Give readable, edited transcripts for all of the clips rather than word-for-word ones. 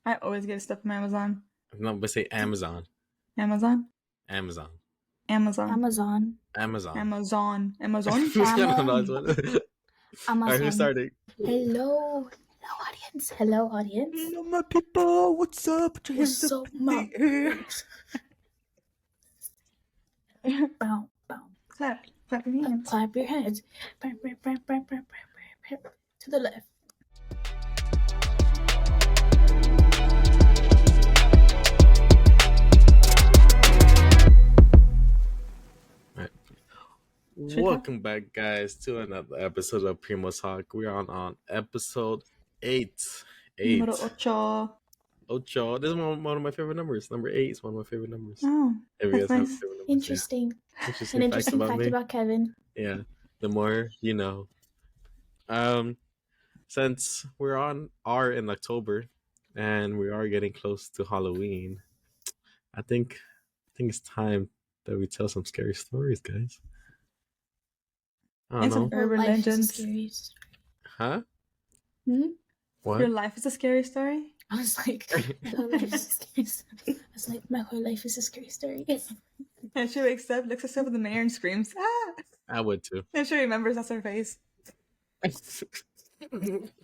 I always get stuff from Amazon. No, but say Amazon. Amazon? Amazon. Amazon. Amazon. Amazon. Amazon. Amazon? It's kind of nice one. Amazon. Alright, who's starting? Hello. Hello, audience. Hello, audience. Hello, my people. What's up? Put your hands What's up up, in my the air. Bow, bow. Clap. Clap your hands. Clap your hands. To the left. Welcome back, guys, to another episode of Primo Talk. We are on episode 8. Numero ocho. Ocho. This is one of my favorite numbers. Number 8 is one of my favorite numbers. Oh, If you that's guys have nice. favorite numbers, Interesting. yeah. An interesting fact about Kevin. Yeah, the more you know. Since we're in October and we are getting close to Halloween, I think it's time that we tell some scary stories, guys. I And don't some know. urban Life is a legends. scary story. Huh? Your What? life is a scary story? I was like, my whole life is a scary story. I was like, my whole life is a scary story. And she wakes up, looks herself in the mirror and screams, ah! I would too. And she remembers that's her face. I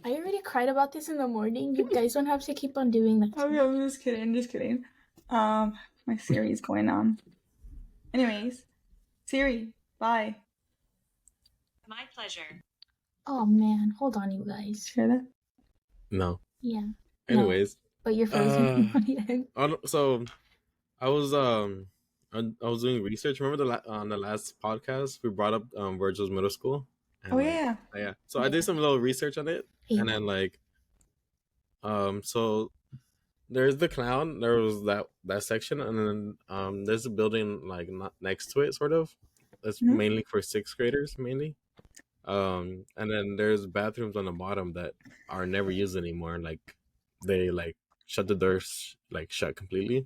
already cried about this in the morning. You guys don't have to keep on doing that. Oh, yeah, I'm just kidding. My Siri is going on. Anyways, Siri, bye. My pleasure. Oh man, hold on, you guys. Hear that? No. Yeah. Anyways, But you're frozen. so I was doing research. Remember on the last podcast we brought up Virgil's middle school? And Oh, yeah. So I did some little research on it, and then so there's the clown. There was that section, and then there's a building like not next to it, sort of. That's mainly for 6th graders, mainly. And then there's bathrooms on the bottom that are never used anymore. Like they shut the doors shut completely.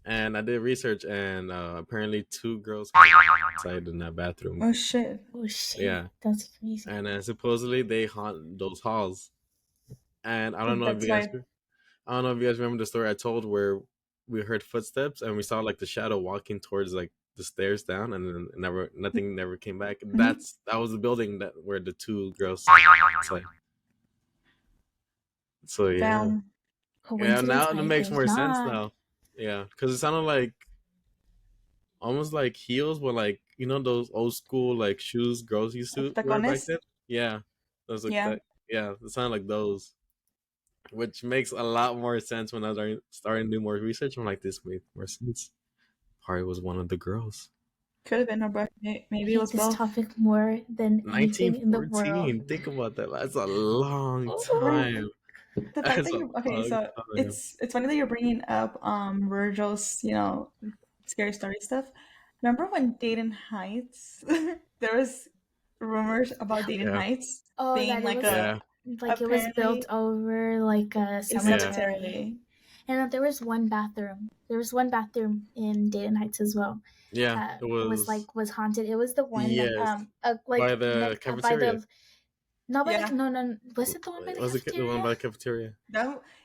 And I did research, and apparently 2 girls outside in that bathroom. Oh shit! Yeah, that's crazy. And supposedly they haunt those halls. And I don't know if you guys remember the story I told where we heard footsteps and we saw the shadow walking towards the stairs down, and then nothing never came back. That was the building where the 2 girls outside. So yeah, now it makes more sense now. Yeah, because it sounded almost like heels, but those old school shoes girls used to wear back then. Yeah, those that. Yeah, it sounded like those, which makes a lot more sense when I was starting to do more research. I'm like, this made more sense. Probably was one of the girls. Could have been her birthday. Maybe it was this topic more than anything in the world. Think about that. That's a long time. The fact that so it's funny that you're bringing up Virgil's scary story stuff. Remember when Dayton Heights? There was rumors about Dayton Heights being it was built over a cemetery, and that there was one bathroom. There was one bathroom in Dayton Heights as well. Yeah, it was haunted. It was the one by the cafeteria. No. Was it the one by the cafeteria? Was it the one by the cafeteria?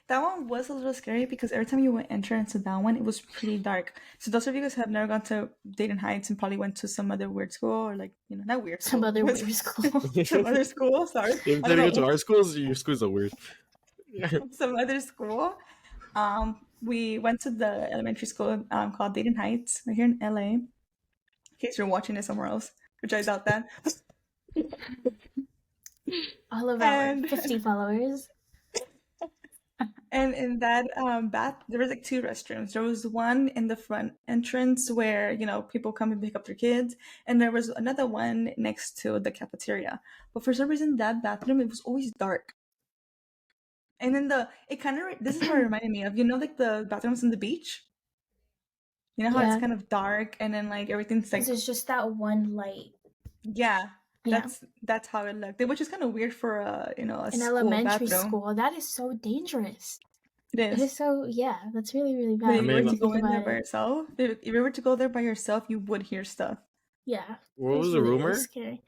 That one was a little scary because every time you went enter into that one, it was pretty dark. So those of you guys have never gone to Dayton Heights and probably went to some other weird school or not weird school. Some other weird school. Some other school, sorry. If you go to our schools, your schools are weird. Some other school. We went to the elementary school called Dayton Heights. We're here in LA. In case you're watching it somewhere else, which I doubt that. All of our 50 followers. And in that there was 2 restrooms. There was one in the front entrance where people come and pick up their kids, and there was another one next to the cafeteria. But for some reason, that bathroom, it was always dark. And then this is what it reminded me of. The bathrooms on the beach. You know how it's kind of dark, and then everything's it's just that one light. Yeah. That's how it looked. Which is kind of weird for an elementary school. That is so dangerous. It is so that's really, really bad. If you were to go in there by yourself, if you were to go there by yourself, you would hear stuff. Yeah. What was the rumor? Really scary.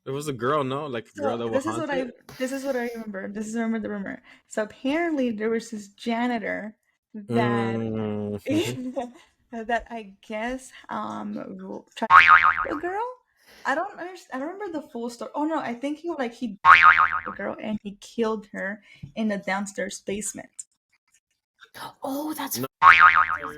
There was a girl, no, like a girl So that was haunted. this is what I remember. This is remember the rumor. So apparently there was this janitor that Mm-hmm. that I guess tried to a girl. I don't understand. I don't remember the full story. Oh no, I think he a girl and he killed her in the downstairs basement. Oh, that's No,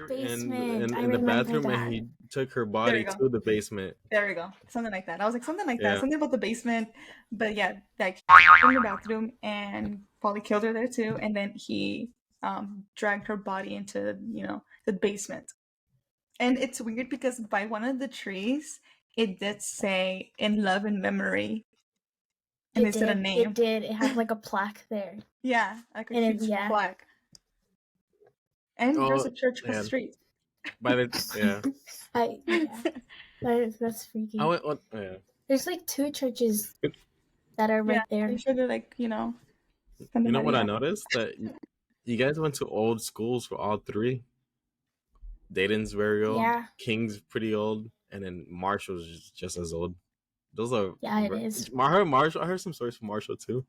basement. I in the remember bathroom, and that. he took her There body you go. to the basement. There we go. Something like that. I was like something like that. Yeah. Something about the basement. But yeah, like in the bathroom and probably killed her there too. And then he dragged her body into the basement. And it's weird because by one of the trees, it did say "in love and memory," and they said a name. It did. It had like a plaque there. Yeah, like a huge plaque. And there's a church across the street. By the That's freaky. Yeah. There's like 2 churches that are right there. I'm sure they're like, You know what I noticed? That you guys went to old schools for all 3. Dayton's very old. Yeah. King's pretty old, and then Marshall's just as old. Those are it is. I heard some stories from Marshall too.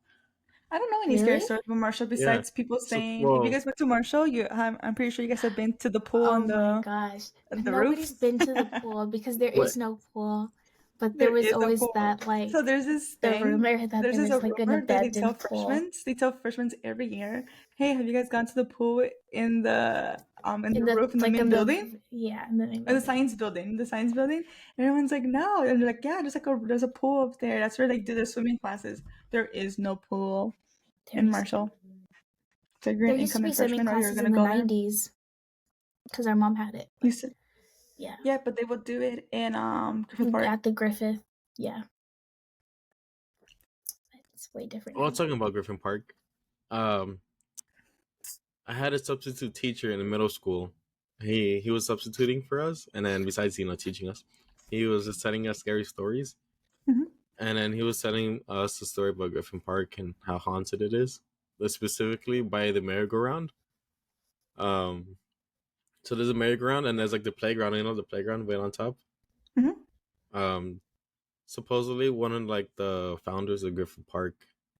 I don't know any scary stories from Marshall besides people saying. If you guys went to Marshall, I'm pretty sure you guys have been to the pool on the. Oh my gosh! Nobody's been to the pool because there is no pool. But there was always that like. So there's this thing. Rumor that there was like an abandoned pool. They tell freshmen every year, "Hey, have you guys gone to the pool in the roof in the main building?" In the science building. And everyone's like, "No," and they're like, "Yeah, there's a pool up there. That's where they do their swimming classes." There is no pool in Marshall. So you're an incoming freshman, or you're gonna go there. 90s because our mom had it. Yeah, but they would do it in Griffith Park. At the Griffith, yeah. It's way different. Well, talking about Griffith Park, I had a substitute teacher in the middle school. He was substituting for us, and then besides teaching us, he was just telling us scary stories. Mm-hmm. And then he was telling us a story about Griffith Park and how haunted it is, specifically by the merry-go-round. So there's a merry-go-round, and there's like the playground. The playground way on top. Mm-hmm. Supposedly one of like the founders of Griffith Park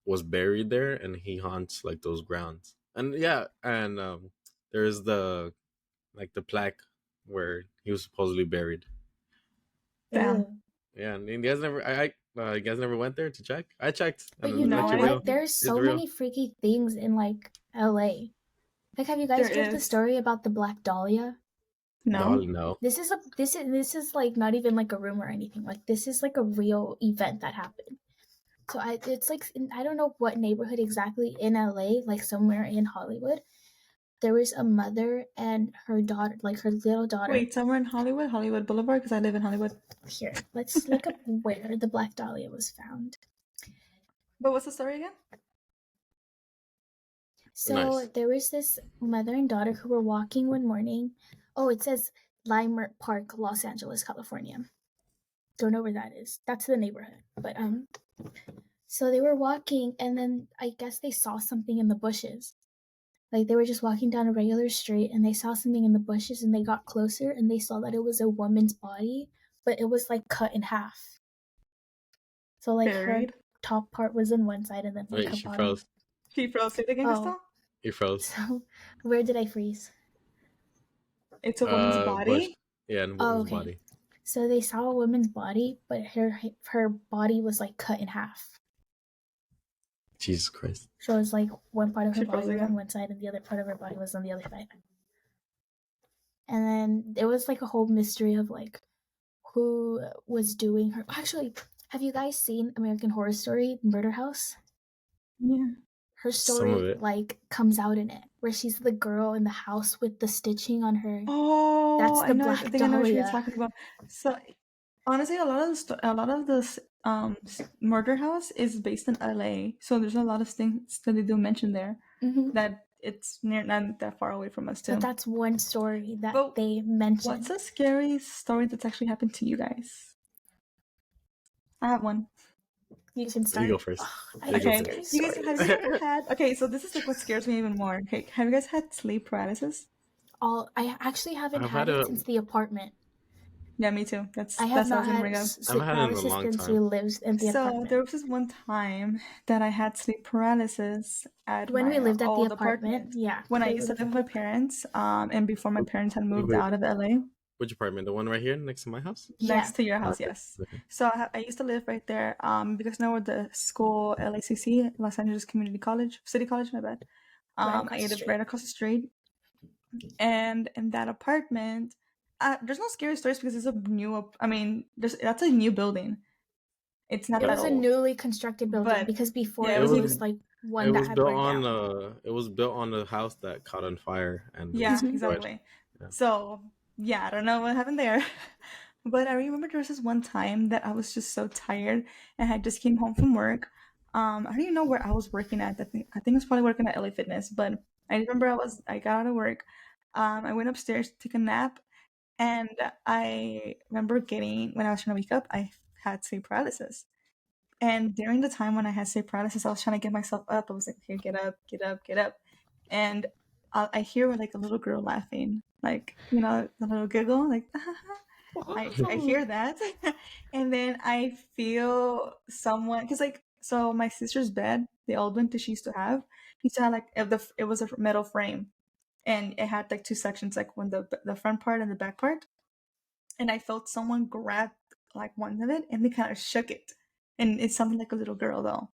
was buried there, and he haunts like those grounds. And there's the plaque where he was supposedly buried. Damn. Yeah, and you guys never went there to check? I checked. But there's so many freaky things in like LA. Like, have you guys heard the story about the Black Dahlia? No. This is like not even like a rumor or anything. Like, this is like a real event that happened. So it's like I don't know what neighborhood exactly in LA, like somewhere in Hollywood. There was a mother and her daughter, like her little daughter. Wait, somewhere in Hollywood Boulevard, because I live in Hollywood. Here, let's look up where the Black Dahlia was found. But what's the story again? So there was this mother and daughter who were walking one morning. Oh, it says Limerick Park, Los Angeles, California. Don't know where that is. That's the neighborhood. But so they were walking, and then I guess they saw something in the bushes. Like, they were just walking down a regular street, and they saw something in the bushes, and they got closer, and they saw that it was a woman's body, but it was like cut in half. So like her top part was in one side, and then like her bottom. Froze. She froze. Say it again, Crystal. You froze. So, where did I freeze? It's a woman's body? Yeah, a woman's body. So they saw a woman's body, but her body was like cut in half. Jesus Christ. So it was like one part of her body was on one side and the other part of her body was on the other side. And then there was like a whole mystery of like who was doing her. Actually, have you guys seen American Horror Story Murder House? Yeah. Her story like comes out in it, where she's the girl in the house with the stitching on her. Oh, that's the Black Dahlia. I know what you're talking about. So, honestly, a lot of this murder house is based in LA. So there's a lot of things that they do mention there that it's not that far away from us too. But that's one story that they mentioned. What's a scary story that's actually happened to you guys? I have one. You can start. You go first. Okay. You guys, have you ever had? Okay, so this is like what scares me even more. Okay, have you guys had sleep paralysis? I actually haven't had it since the apartment. Yeah, me too. That's I have what I not was gonna had bring up. I've sleep had it in a paralysis long since we time. lived in the So there apartment. was this one time that I had sleep paralysis at When we my lived at the old apartment, apartment yeah, when I we used to lived live at with the my apartment. parents, and before my parents had moved Wait, out of LA. which apartment? The one right here next to my house? Yeah, Next to your house, Okay. yes. Okay. So I used to live right there because now we're the school LACC, Los Angeles Community College, City College, my bad. right I across the lived street. right across the street, and in that apartment, there's no scary stories because it's a new. I mean, that's a new building. It's not It that was a old, newly constructed building but because before yeah, it It it was was was even like it one that was had built burned on down. a house that caught on fire and it was yeah, Hmm. destroyed. exactly. Yeah. So yeah, I don't know what happened there, but I remember there was this one time that I was just so tired and I just came home from work. I don't even know where I was working at. I think I was probably working at LA Fitness, but I remember I got out of work. I went upstairs to take a nap, and I remember getting when I was trying to wake up, I had sleep paralysis. And during the time when I had sleep paralysis, I was trying to get myself up. I was like, "Okay, get up, get up, get up," and I hear like a little girl laughing, like the little giggle, like I hear that, and then I feel someone because so my sister's bed, the old one that she used to have like it was a metal frame, and it had like two sections, like one the front part and the back part, and I felt someone grab like one of it and they kind of shook it. And it sounded like a little girl though.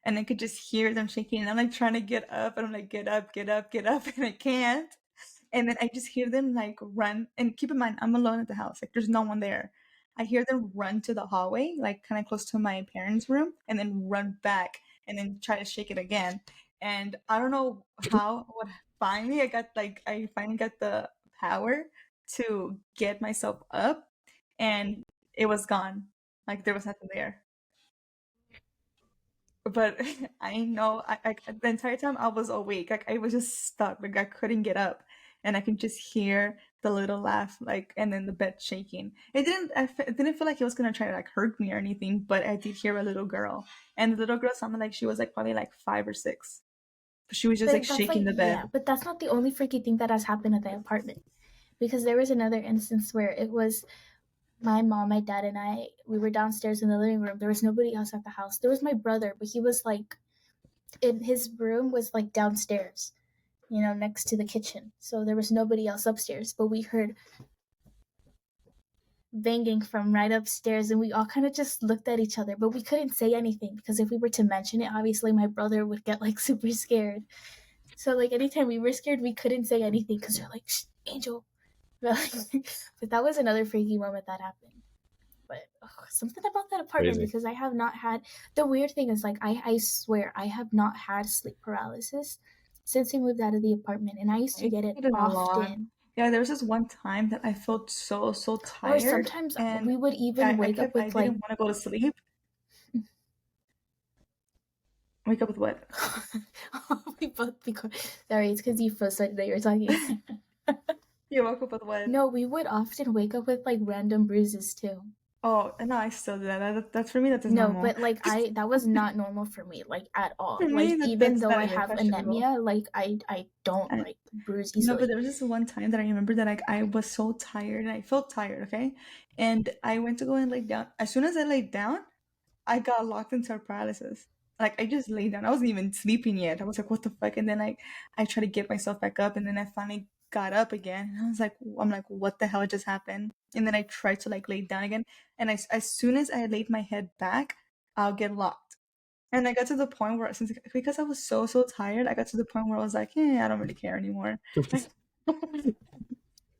And I could just hear them shaking. And I'm like trying to get up and I'm like, get up, get up, get up. And I can't. And then I just hear them like run. And keep in mind, I'm alone at the house. Like there's no one there. I hear them run to the hallway, like kind of close to my parents' room, and then run back and then try to shake it again. And I don't know how, what finally I finally got the power to get myself up and it was gone. Like there was nothing there. But I know I the entire time I was awake. Like I was just stuck. Like I couldn't get up. And I could just hear the little laugh, like, and then the bed shaking. It didn't feel like it was gonna try to like hurt me or anything, but I did hear a little girl, and the little girl sounded like she was like probably like 5 or 6, but she was just like But that's shaking like, the yeah, bed. but that's not the only freaky thing that has happened at the apartment. Because there was another instance where it was my mom, my dad, and I, we were downstairs in the living room. There was nobody else at the house. There was my brother, but he was like, in his room was like downstairs, next to the kitchen. So there was nobody else upstairs, but we heard banging from right upstairs and we all kind of just looked at each other, but we couldn't say anything because if we were to mention it, obviously my brother would get like super scared. So like anytime we were scared, we couldn't say anything because they're like, Shh, Angel. But that was another freaky moment that happened. But something about that apartment Crazy. because I have not had the weird thing is like I swear I have not had sleep paralysis since we moved out of the apartment and I used to I get it did it a lot. often. Yeah, there was this one time that I felt so Or tired, sometimes and we would even wake up I with like didn't want to go to sleep. Wake up with what? we both because sorry, it's because you first said that you were talking. You woke up with what? No, we would often wake up with like random bruises too. Oh, no, I still do that. That's for me. That is No, normal. but like that was not normal for me, like at all. For Like me, even that's though not I even have questionable. anemia, like I don't I, like bruise no, but easily. there was this one time that I remember that I was so tired and I felt tired. Okay, and I went to go and lay down. As soon as I laid down, I got locked into paralysis. Like I just laid down. I wasn't even sleeping yet. I was like, what the fuck? And then I tried to get myself back up, and then I finally got up again. And I'm like, what the hell just happened? And then I tried to like lay down again, and as soon as I laid my head back, I'll get locked. And I got to the point where because I was so tired, I got to the point where I was like, I don't really care anymore. Like,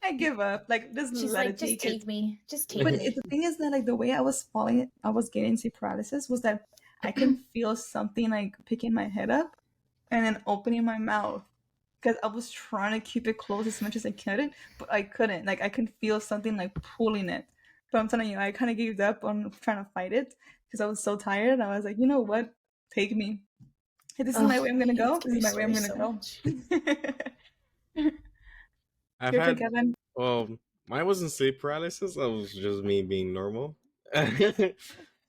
I give up. Like just She's let like, it just take it. take me, just take But me. the thing is that like the way I was falling, I was getting sleep paralysis was that I can feel something like picking my head up and then opening my mouth because I was trying to keep it closed as much as I could, but I couldn't. Like I can feel something like pulling it. But I'm telling you, I kind of gave up on trying to fight it because I was so tired. I was like, you know what? Take me. Hey, this is Oh, my way I'm I gonna hate go. This scary is my way I'm stories gonna so go. much. I've Your turn, had Kevin. well, mine wasn't sleep paralysis. That was just me being normal.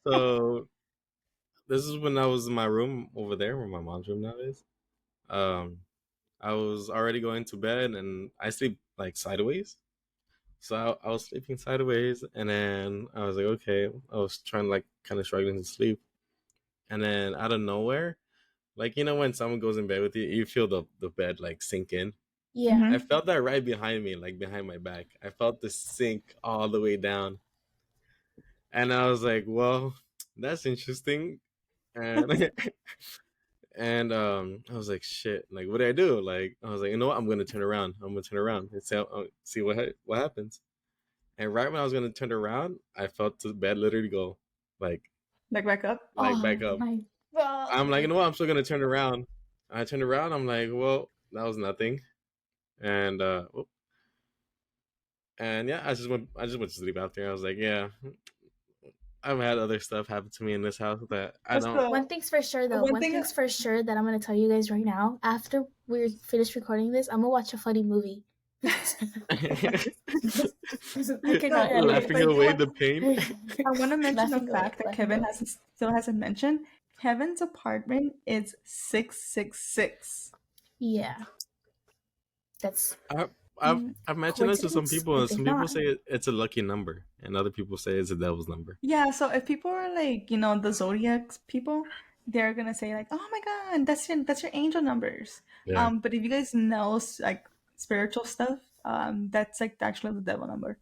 So this is when I was in my room over there, where my mom's room now is. Um, I was already going to bed, and I sleep like sideways. So I was sleeping sideways, and then I was like, okay. I was trying like kind of struggling to sleep, and then out of nowhere, like when someone goes in bed with you, you feel the bed like sink in. Yeah. I felt that right behind me, like behind my back. I felt the sink all the way down, and I was like, well, that's interesting. And I was like, shit, like what do I do? Like I was like, you know what? I'm gonna turn around. I'm gonna turn around and see what happens. And right when I was gonna turn around, I felt the bed literally go like Like back up. back Oh up. my god. I'm like, you know what? I'm still gonna turn around. I turned around. I'm like, well, that was nothing. And and yeah, I just went to sleep after. I was like, yeah, I've had other stuff happen to me in this house that I What's don't. the One thing's for sure, though. one One thing? thing's for sure that I'm gonna tell you guys right now. After we're finished recording this, I'm gonna watch a funny movie. I cannot handle it. Laughing away the pain. I want to mention a Laughing away, fact that laughing Kevin away. still hasn't mentioned. Kevin's apartment is 666. Yeah, that's I've mentioned this to some coincidence. people, I and think some people not. say it's a lucky number, and other people say it's a devil's number. Yeah, so if people are like, the zodiac people, they're gonna say like, "Oh my God, that's your angel numbers." Yeah. But if you guys know like spiritual stuff, that's like actually the devil number.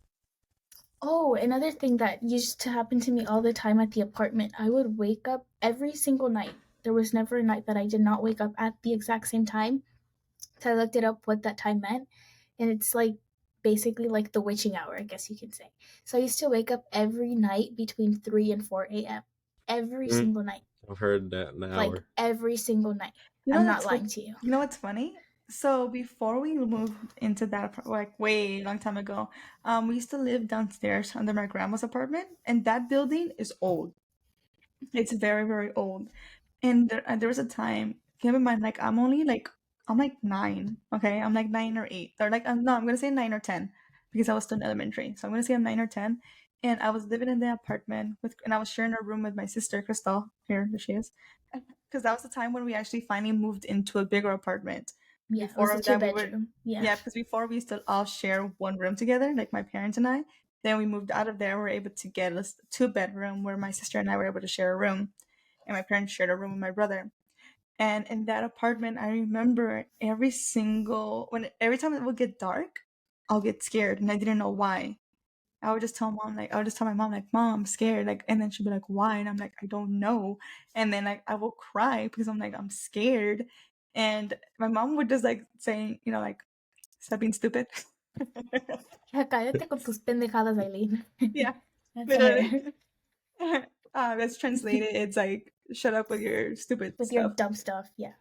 Oh, another thing that used to happen to me all the time at the apartment, I would wake up every single night. There was never a night that I did not wake up at the exact same time. So I looked it up what that time meant, and it's like basically like the witching hour, I guess you can say. So I used to wake up every night between 3 and 4 a.m. Every Mm, single night. I've heard that an Like hour. every single night. You know I'm not that's what lying to you. you know what's funny? So before we moved into that like way long time ago, we used to live downstairs under my grandma's apartment, and that building is old. It's very, very old. And there was a time, keep in mind, like I'm like 9, okay? I'm like 9 or 8. Or like no, I'm gonna say 9 or 10 because I was still in elementary. So I'm gonna say I'm 9 or 10. And I was living in the apartment and I was sharing a room with my sister, Crystal. There she is. Because that was the time when we actually finally moved into a bigger apartment. Yeah, it was Before the that, we were, 2 bedroom. Yeah. yeah, because before we used to all share one room together, like my parents and I. Then we moved out of there. We were able to get a 2 bedroom where my sister and I were able to share a room, and my parents shared a room with my brother. And in that apartment, I remember every time it would get dark, I'll get scared, and I didn't know why. I would just tell my mom like, "Mom, I'm scared," like, and then she'd be like, "Why?" And I'm like, "I don't know." And then like I will cry because I'm like, I'm scared, and my mom would just like saying, like, "Stop being stupid." Ya cállate con tus pendejadas, Aylin. Yeah, That's literally. her. That's translated. It's like, "Shut up with your stupid With your stuff." dumb stuff. Yeah.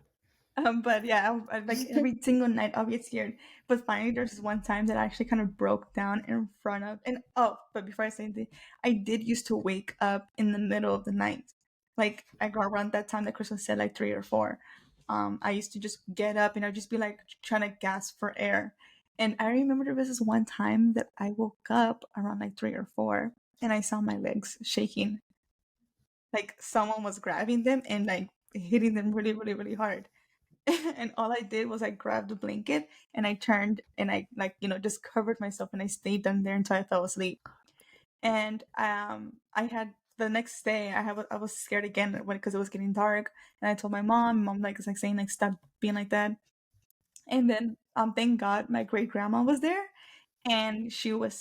But yeah, like every single night I'll get scared. But finally, there's this one time that I actually kind of broke down in front of, and oh, but before I say anything, I did used to wake up in the middle of the night. Like I got around that time that Crystal said, like 3 or 4. I used to just get up and I'd just be like trying to gasp for air. And I remember there was this one time that I woke up around like 3 or 4 and I saw my legs shaking. Like someone was grabbing them and like hitting them really, really, really hard. And all I did was I grabbed a blanket and I turned and I like just covered myself and I stayed down there until I fell asleep. And I had the next day I was scared again because it was getting dark, and I told my mom like saying like, stop being like that. And then thank God my great grandma was there, and she was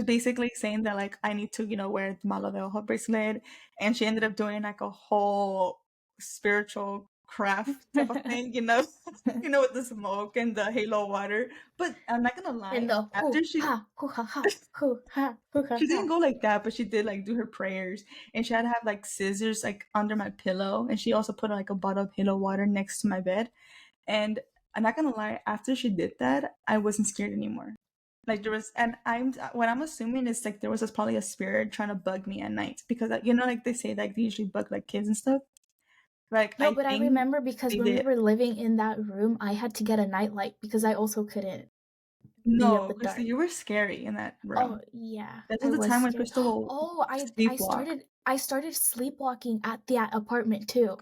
basically saying that like I need to wear the mala de ojo bracelet, and she ended up doing like a whole spiritual craft type of thing, with the smoke and the halo water. But I'm not gonna And lie, the after hoo ha ha, hoo ha, hoo ha she ha. didn't go like that, but she did like do her prayers, and she had to have like scissors like under my pillow, and she also put like a bottle of halo water next to my bed. And I'm not gonna lie, after she did that, I wasn't scared anymore. Like there was, and what I'm assuming is like there was probably a spirit trying to bug me at night because like they say like they usually bug like kids and stuff. Like No, I but I think remember because they when we did. were living in that room, I had to get a nightlight because I also couldn't be of No, the Krista, dark. you were scary in that Oh room. yeah, That I was the was time when scared. Crystal will Oh, I sleepwalk. started sleepwalking at the apartment too.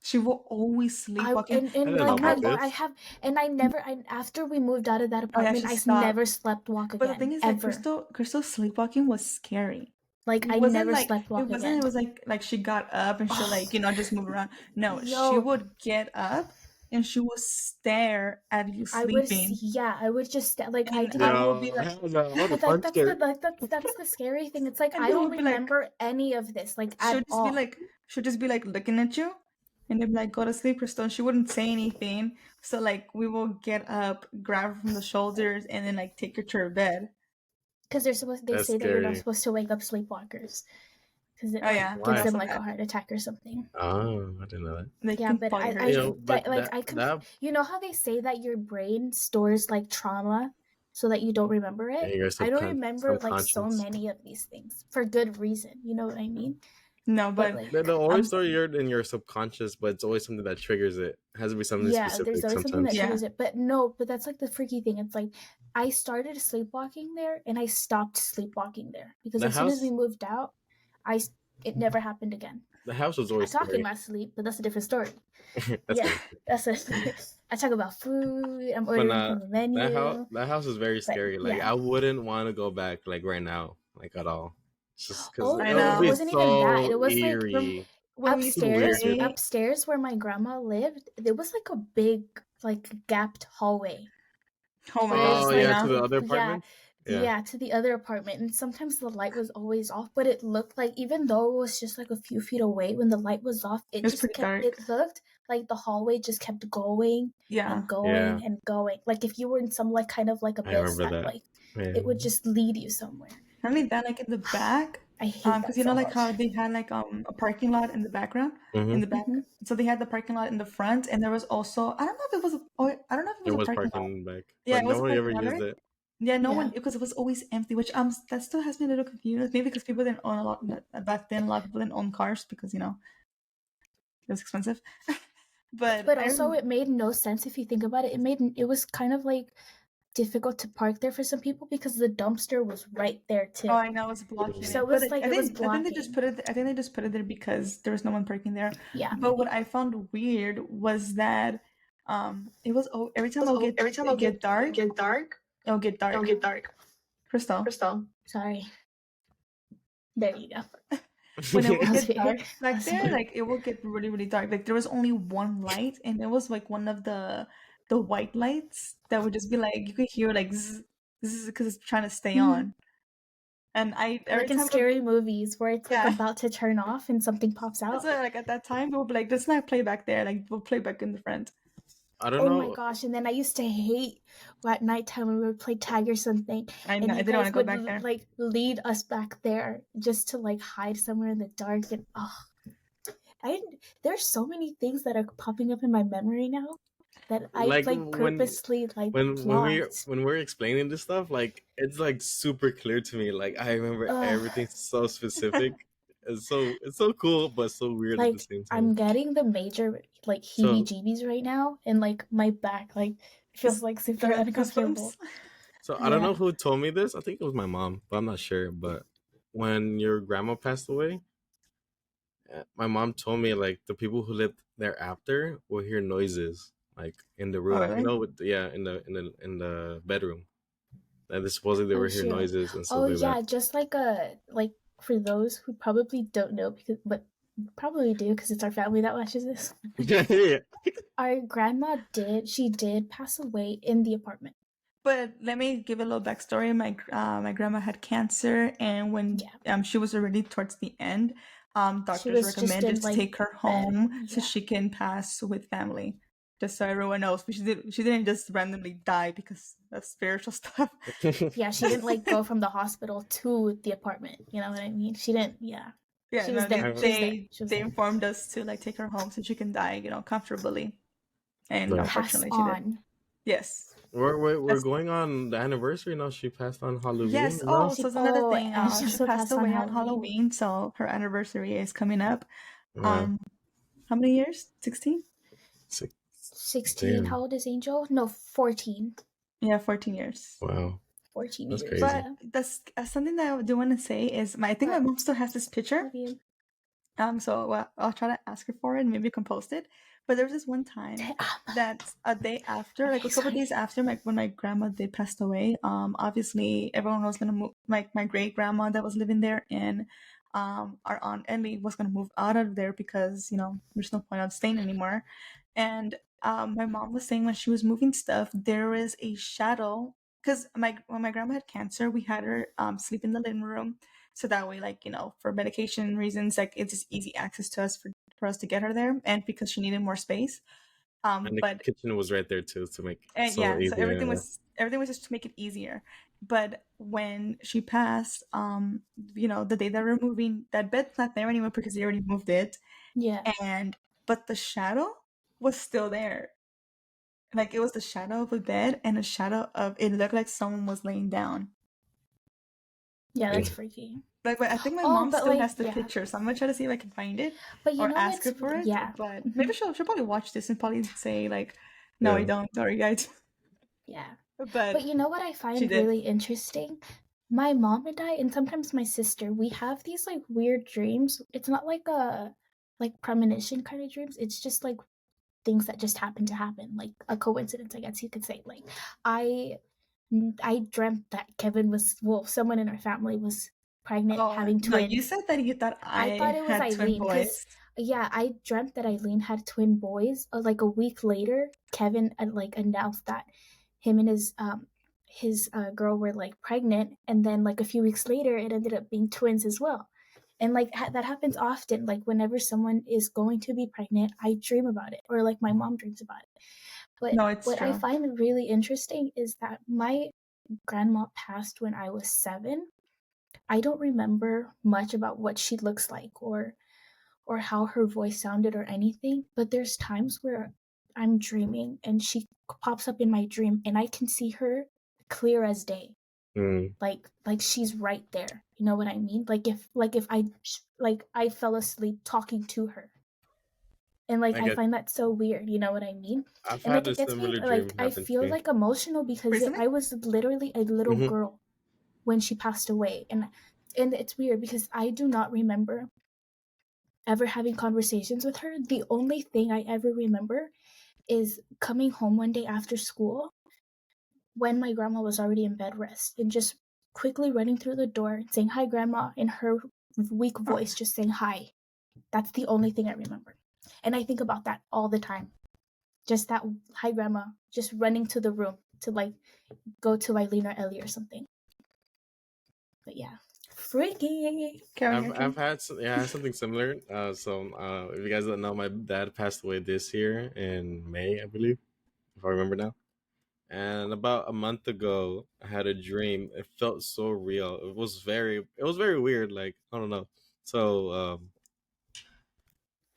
She will always sleepwalking. I and didn't know like about I this. have, and I never, after we moved out of that Oh yeah, apartment, she I stopped. never slept walk But the thing again, is, like ever. Crystal sleepwalking was scary. Like It I wasn't never like slept walk again. it was like she got up and she like just move around. No, she No, would get up and she would stare at you I would sleeping, yeah, I would just like I and I didn't. will be No, like, hell no, I would But have punched her. that's the scary thing. It's like and I they don't would be like, remember any of this, like she'll at just be all. like, she'll just be like looking at you, and they'd be like, go to sleep, Crystal. And she wouldn't say anything, so like we will get up, grab her from the shoulders, and then like take her to her bed. Because they That's say that you're not scary. supposed to wake up sleepwalkers because it Oh like yeah, gives Why? them also like a that heart attack or something. Oh, I didn't know that. they Yeah, can but probably hurt You you. know, but like that you know how they say that your brain stores like trauma so that you don't remember yeah, it? your I don't remember like so subconscious. many of these things for good reason. You know what I mean? No, But but like They'll always I'm store in your subconscious, but it's always something that triggers it. It has to be something yeah, there's specific always something that sometimes. yeah. triggers it. But no, but that's like the freaky thing. It's like I started sleepwalking there and I stopped sleepwalking there because The as soon as we house, moved out, it never happened again. the house was I always talk in scary. my sleep, but that's a different story. That's Yeah, good. that's a. I talk about food. I'm But ordering from the menu. that house is very But scary. Like yeah. I wouldn't want to go back like right now, like at all. Just because Oh I no, it would it know. be wasn't even that. so It was like eerie, When we used to upstairs, weird. play, upstairs where my grandma lived. There was like a big, like gapped hallway. oh my So gosh, Oh there's I yeah, like to know. the other yeah, apartment. Yeah, yeah, to the other apartment, and sometimes the light was always off, but it looked like even though it was just like a few feet away, when the light was off, It was pretty dark. it looked like the hallway just kept going Yeah. and going yeah, and going. Like if you were in some like kind of like I remember abyss, that. like Yeah. it would just lead you somewhere. Not only that, like in the back, I hate because that you know, so like much. how they had like a parking lot in the background, in Mm-hmm. the back. So they had the parking lot in the front, and there was also I don't know if it was I don't know if it It was a was parking lot. parking back, Yeah, but it was a nobody ever parking lot, used right? it. Yeah, no one Yeah. because it was always empty, which that still has me a little confused. Maybe because people didn't own a lot back then. A lot of people didn't own cars because it was expensive. But But also it made no sense if you think about it. It was kind of like difficult to park there for some people because the dumpster was right there too. oh, I know it's blocking So it, it but was like it was I think they just blocking. put it. I think they just put it there because there was no one parking there. Yeah, But what maybe. I found weird was that it was every time Every time it I'll get dark, get dark, it'll get it'll dark. get dark. Crystal, Crystal. Sorry. There you go. when it will I was get here. dark I back was there, here. like it will get really really dark. Like there was only one light, and it was like one of the white lights that would just be like you could hear like zzz, zzz, because it's trying to stay on. And I every Like in time scary movies where it's like yeah. about to turn off and something pops That's out. why, like at that time, we'll be like, let's not play back there. Like we'll play back in the front. I don't Oh my know. gosh! And then I used to hate at nighttime when we would play tag or something, I and know. I you didn't want guys to go would back there. like lead us back there just to like hide somewhere in the dark. And there's so many things that are popping up in my memory now that I Like like purposely like blocked. when we're explaining this stuff, like it's like super clear to me. Like I remember Ugh. everything so specific. It's so cool, but so weird at the Like same I'm time. getting the major like So heebie-jeebies right now, and like my back like feels like super The uncomfortable. goosebumps. so I don't Yeah. know who told me this. I think it was my mom, but I'm not sure. But when your grandma passed away, my mom told me like the people who lived there after will hear noises like in the Oh room. You really? know, in the bedroom. And supposedly they Oh were hear shoot. noises and stuff Oh like that. yeah, just like for those who probably don't know but probably do because it's our family that watches this. Yeah. Our grandma did pass away in the apartment. But let me give a little backstory. My grandma had cancer, and when she was already towards the end, She doctors was just recommended in to like take her bed. home so Yeah. she can pass with family. Just so everyone knows, but she didn't just randomly die because of spiritual stuff. Yeah, she didn't like go from the hospital to the apartment. You know what I mean? She didn't. Yeah. Yeah, She no, was there. She was there. She was they there. informed us to like take her home so she can die, comfortably. And Yeah. Pass unfortunately, she did. on. Yes. We're That's- going on the anniversary now. She passed on Halloween. Yes. You know? Oh, so it's another thing. and she She also passed passed on away on Halloween. Halloween, so her anniversary is coming up. Yeah. How many years? 16? 16. How old is Angel? No, 14. Yeah, 14 years. Wow. 14 That's years. crazy. But that's something that I do want to say is I think my mom still has this picture. Love you. So I'll try to ask her for it and maybe you can post it. But there was this one time that a day after, like Okay, a couple sorry. days after when my grandma did passed away, obviously everyone was gonna move, like my great grandma that was living there, and our aunt Ellie was gonna move out of there because, there's no point of staying anymore. And my mom was saying when she was moving stuff, there is a shadow, because when my grandma had cancer, we had her sleep in the living room, so that way, like, for medication reasons, like it's just easy access to us for us to get her there, and because she needed more space. And the But kitchen was right there too to make it and so yeah, so easier. everything was just to make it easier. But when she passed, the day that we're moving, that bed's not there anymore because they already moved it, Yeah. and but the shadow was still there. Like it was the shadow of a bed and a shadow of it looked like someone was laying down. Yeah, Yeah. that's freaky. Like, but I think my Oh, mom but still like, has the yeah. picture, so I'm gonna try to see if I can find it But you or know ask what's, her for it. yeah. But maybe Mhm. she'll probably watch this and probably say like, "No, I Yeah. don't. Sorry, guys." Yeah. But But you know what I she find did. really interesting? My mom and I, and sometimes my sister, we have these like weird dreams. It's not like a like premonition kind of dreams. It's just like things that just happen to happen, like a coincidence, I guess you could say. Like I I dreamt that Kevin was, well, someone in our family was pregnant, Oh having no, you twins. said that you thought I thought I it was had twin Aylin because, boys. yeah, I dreamt that Aylin had twin boys. Like a week later, Kevin like announced that him and his girl were like pregnant, and then like a few weeks later, it ended up being twins as well. And like that happens often. Like whenever someone is going to be pregnant, I dream about it, or like my mom dreams about it. But No, it's what I true. find really interesting is that my grandma passed when I was 7. I don't remember much about what she looks like or how her voice sounded or anything, but there's times where I'm dreaming and she pops up in my dream and I can see her clear as day. Mm. Like she's right there. You know what I mean? Like if I fell asleep talking to her. And like I I get. find that so weird, you know what I mean? I've And had like a it gets me similar like dream I happen to feel me. like emotional because Recently? I was literally a little Hmm. girl when she passed away, and it's weird because I do not remember ever having conversations with her. The only thing I ever remember is coming home one day after school when my grandma was already in bed rest and just quickly running through the door and saying hi grandma in her weak Oh, voice, just saying hi. That's the only thing I remember. And I think about that all the time. Just that hi grandma, just running to the room to like go to Eileen or Ellie or something. But yeah. Freaky. carry on, I've Ken. had I had something similar. If you guys don't know, my dad passed away this year in May, I believe, if I remember now. And about a month ago, I had a dream. It felt so real. It was very weird. Like I don't know. So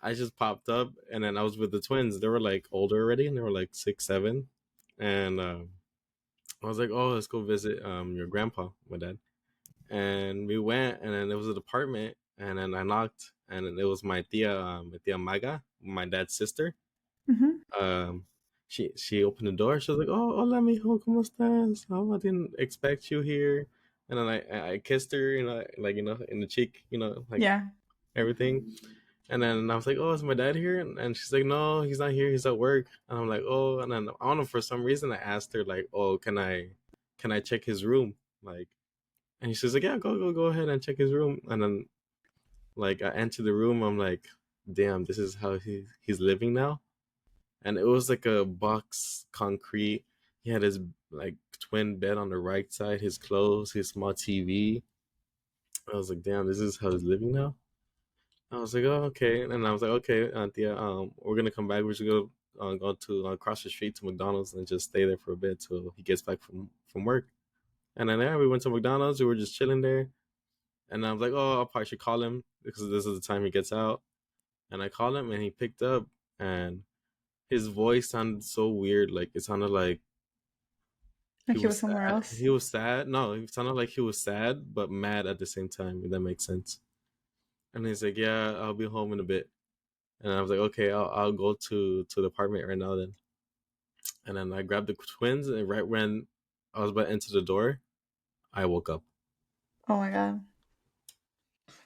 I just popped up, and then I was with the twins. They were like older already, and they were like 6, 7, and I was like, "Oh, let's go visit your grandpa, my dad." And we went, and then it was an apartment, and then I knocked, and then it was my tia Maga, my dad's sister. Mm-hmm. Um, she opened the door. She was like, "Oh, hola, mijo, cómo estás? Oh, I didn't expect you here." And then I kissed her, like in the cheek, like Yeah. everything. And then I was like, "Oh, is my dad here?" And she's like, "No, he's not here. He's at work." And I'm like, "Oh." And then I don't know, for some reason I asked her like, "Oh, can I check his room?" Like, and she's like, "Yeah, go ahead and check his room." And then like I enter the room, I'm like, "Damn, this is how he's living now." And it was like a box concrete. He had his like twin bed on the right side, his clothes, his small TV. I was like, "Damn, this is how he's living now." I was like, "Oh, okay." And I was like, "Okay, Antia, we're gonna come back. We should go to across the street to McDonald's and just stay there for a bit till he gets back from work." And then we went to McDonald's. We were just chilling there. And I was like, "Oh, I probably should call him because this is the time he gets out." And I called him, and he picked up, and his voice sounded so weird. Like it sounded like he Like he was was somewhere sad. else. He was sad. No, it sounded like he was sad but mad at the same time. If that makes sense. And he's like, "Yeah, I'll be home in a bit." And I was like, "Okay, I'll go to the apartment right now then." And then I grabbed the twins, and right when I was about to enter the door, I woke up. Oh my god.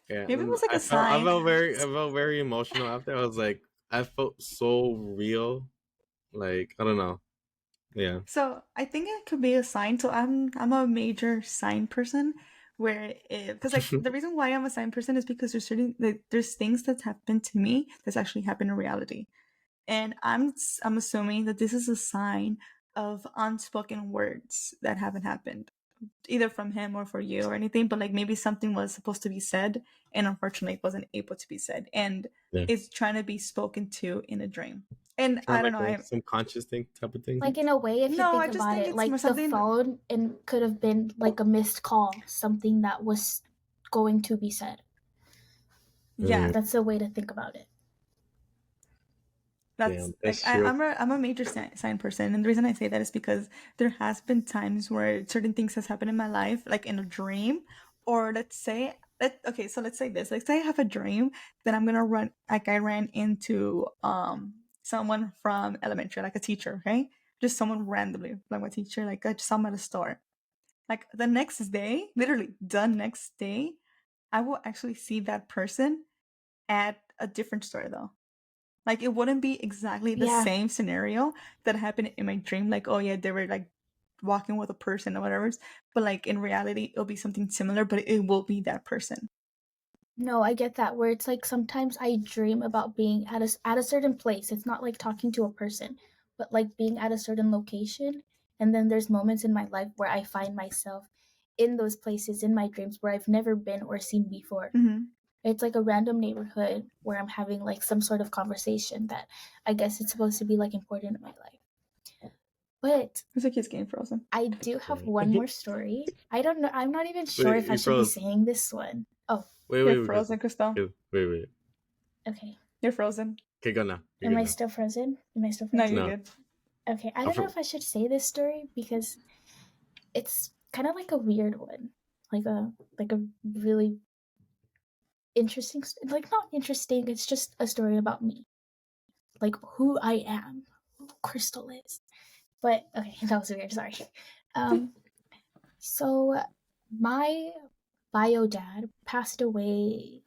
Yeah, Maybe it and was like a sign. I felt very emotional after. I was like, I felt so real. Like, I don't know. Yeah. So I think it could be a sign. So I'm a major sign person, where because like the reason why I'm a sign person is because there's things that happen to me that's actually happened in reality, and I'm assuming that this is a sign of unspoken words that haven't happened, either from him or for you or anything, but like maybe something was supposed to be said and unfortunately it wasn't able to be said, and Yeah. it's trying to be spoken to in a dream. And Kind I of don't like know, a I subconscious thing type of thing. Like in a way, if you no, think I just about think it, it's more like the something. phone and could have been like a missed call, something that was going to be said. Yeah, That's a way to think about it. that's Damn, like that's true. I'm a major sign person, and the reason I say that is because there has been times where certain things has happened in my life, like in a dream, or let's say okay, so let's say this, let's say I have a dream that I'm gonna run, like I ran into someone from elementary, like a teacher, okay, just someone randomly, like my teacher, like I just saw him at a store. Like the next day, literally the next day, I will actually see that person at a different store though. Like it wouldn't be exactly the Yeah. same scenario that happened in my dream. Like, oh yeah, they were like walking with a person or whatever. But like in reality, it'll be something similar, but it will be that person. No, I get that. Where it's like sometimes I dream about being at a certain place. It's not like talking to a person, but like being at a certain location. And then there's moments in my life where I find myself in those places in my dreams where I've never been or seen before. Mm-hmm. It's like a random neighborhood where I'm having like some sort of conversation that I guess it's supposed to be like important in my life. But It's like his game frozen. I do have Right. one more story. I don't know. I'm not even sure Wait, if I you should be froze. saying this one. Oh, You're Wait, Crystal. frozen, Crystal. Wait. okay. You're frozen. Okay, go now. You're Am good I now. still frozen? Am I still No, frozen? you're No, good. Okay. I I'm don't know from. if I should say this story because it's kind of like a weird one, like a really interesting, like not interesting. It's just a story about me, like who I am, who Crystal is. But okay, that was weird. Sorry. Um, so my bio dad passed away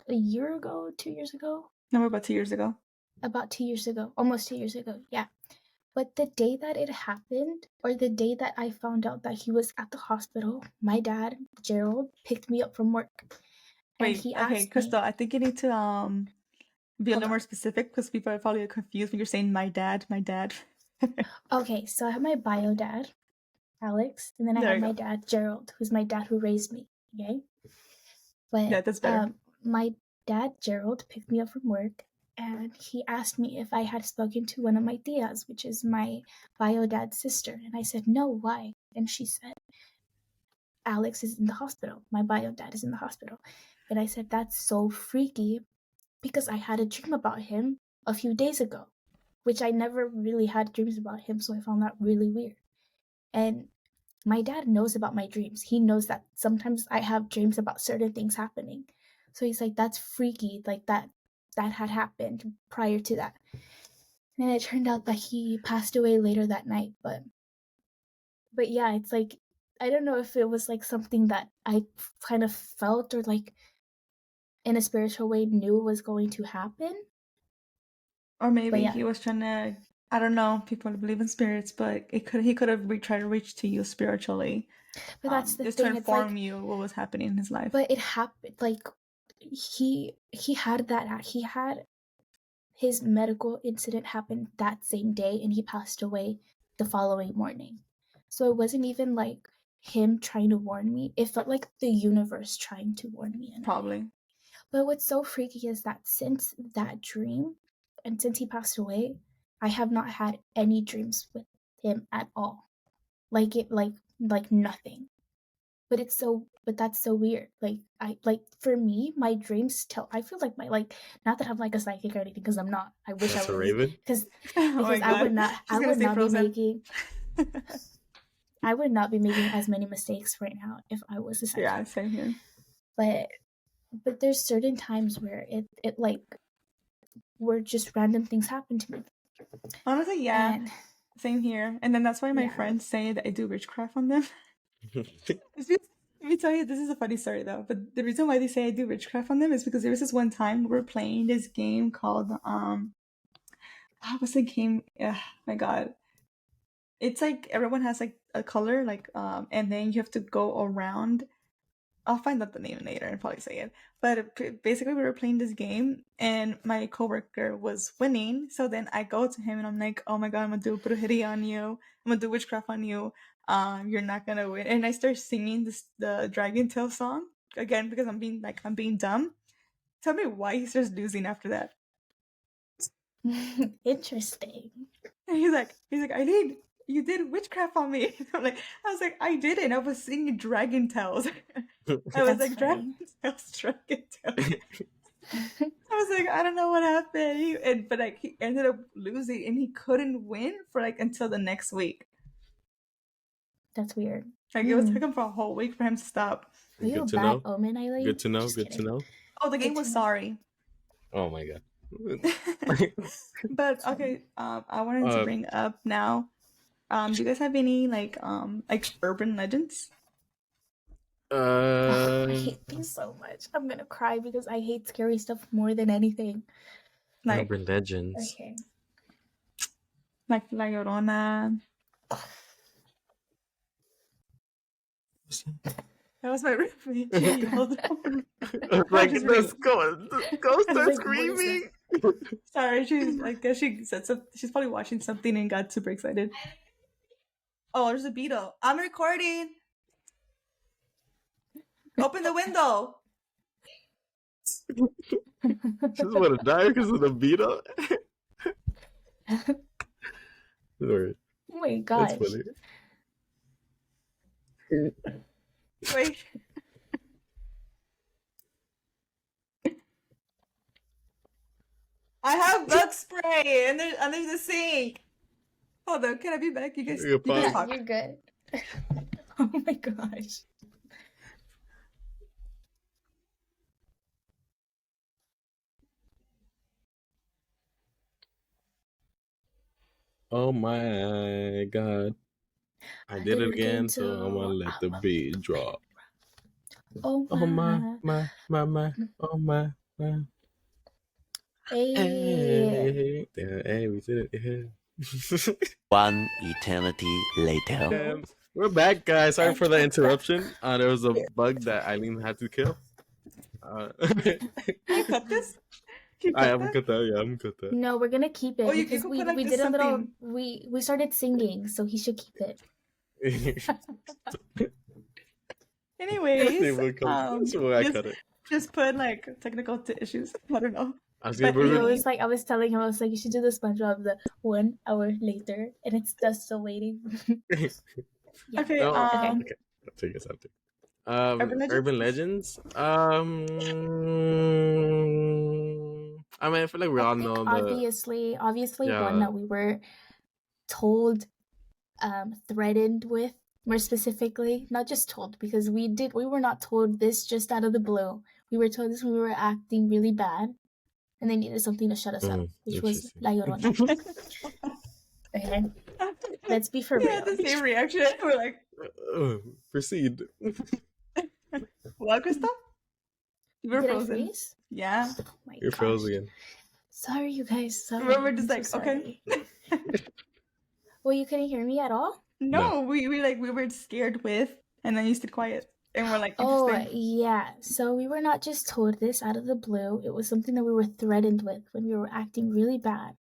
a year ago, 2 years ago, No, we're about 2 years ago. about 2 years ago, almost 2 years ago. Yeah. But the day that it happened, or the day that I found out that he was at the hospital, my dad, Gerald, picked me up from work. And Wait, he okay, asked Crystal, me, I think you need to be a hold little on. more specific because people are probably confused when you're saying my dad, my dad. Okay, so I have my bio dad, Alex, and then I There have you my go. dad, Gerald, who's my dad who raised me. Okay? Yeah, But that's better. my dad, Gerald, picked me up from work and he asked me if I had spoken to one of my tias, which is my bio dad's sister. And I said, no, why? And she said, Alex is in the hospital. My bio dad is in the hospital. And I said, that's so freaky because I had a dream about him a few days ago, which I never really had dreams about him. So I found that really weird. And my dad knows about my dreams. He knows that sometimes I have dreams about certain things happening. So he's like, that's freaky, like that had happened prior to that. And it turned out that he passed away later that night. But yeah, it's like I don't know if it was like something that I kind of felt or like in a spiritual way knew was going to happen. Or But maybe yeah, he was trying to, I don't know, people believe in spirits, but he could have tried to reach to you spiritually, but that's the just to thing. It's inform like, you what was happening in his life. but it happened. Like he had that. He had his medical incident happened that same day, and he passed away the following morning. So it wasn't even like him trying to warn me. It felt like the universe trying to warn me in a way. Probably. But what's so freaky is that since that dream and since he passed away, I have not had any dreams with him at all. Like it like nothing. But that's so weird. Like I like for me, my dreams tell I feel like my like not that I'm like a psychic or anything because I'm not. I wish I That's a was raven. because Oh my I god, would not she's gonna stay be frozen. making I would not be making as many mistakes right now if I was a psychic. Yeah, same here. But there's certain times where it like where just random things happen to me. Honestly, yeah, And same here. And then that's why my yeah. friends say that I do witchcraft on them. It's Let me tell you, this is a funny story though. But the reason why they say I do witchcraft on them is because there was this one time we were playing this game called what's the game? My God, it's like everyone has like a color, like and then you have to go around. I'll find out the name later and probably say it. But basically, we were playing this game, and my coworker was winning. So then I go to him and I'm like, "Oh my God, I'm gonna do brujeria on you. I'm gonna do witchcraft on you. You're not gonna win." And I start singing the Dragon Tail song again because I'm being dumb. Tell me why he starts losing after that. Interesting. And he's like, "Eileen, you did witchcraft on me." I was like, "I didn't. I was singing Dragon Tales." I was That's like, funny. Dragon Tales. I was like, I don't know what happened. But like he ended up losing and he couldn't win for like until the next week. That's weird. Like it was taking for a whole week for him to stop. Are you Good a to bad know. omen, Eileen? Good to know. Just Good to kidding. know. Oh, the Good game to was know. sorry. Oh my God. But okay, I wanted to bring up now. Do you guys have any like urban legends? I hate these so much. I'm gonna cry because I hate scary stuff more than anything. Like Urban legends. Okay. like La Llorona. That was my roommate. She yelled. Like She's let's go. The ghost I was starts like, what is screaming. Sorry, I guess she said something. She's probably watching something and got super excited. Oh, there's a beetle. I'm recording. Open the window. She's gonna die because of the beetle. Sorry. Oh my That's gosh. funny. Wait. I have bug spray under the sink. Hold on, can I be back? You guys, You're you guys fine. talk. You're good. Oh my gosh. Oh my God. I did it again, so I'm gonna let the beat drop. Oh Oh my. Oh my. Hey. Hey, hey, we did it. One eternity later. And we're back, guys. Sorry for the interruption. There was a bug that Eileen had to kill. Can you cut this? Can you I cut haven't that? cut that. Yeah, I haven't cut that. No, we're gonna keep it Oh, you because can we put, like, we this did a little something. we started singing, so he should keep it. Anyways, So I cut it. just put like technical issues. I don't know. I was But gonna No, anyway, it's like I was telling him, I was like, you should do the SpongeBob the 1 hour later, and it's just still waiting. Yeah. okay. No, Okay. I'll take us after. Urban legends? Urban legends. I mean, I feel like we I all think know obviously Yeah. one that we were told, threatened with, more specifically, not just told, because we were not told this just out of the blue. We were told this when we were acting really bad, and they needed something to shut us up, which was interesting. La Llorona. Okay, let's be for We had real. the same reaction. We're like, Proceed. what, Krista? You were Did I frozen. freeze? Yeah. Oh my You're gosh. frozen again. Sorry, you guys. Sorry. We're just I'm like, so okay. sorry. Well, you couldn't hear me at all? No, we were scared with, and then you stayed quiet, and we're like, Oh, interesting. yeah. So we were not just told this out of the blue. It was something that we were threatened with when we were acting really bad.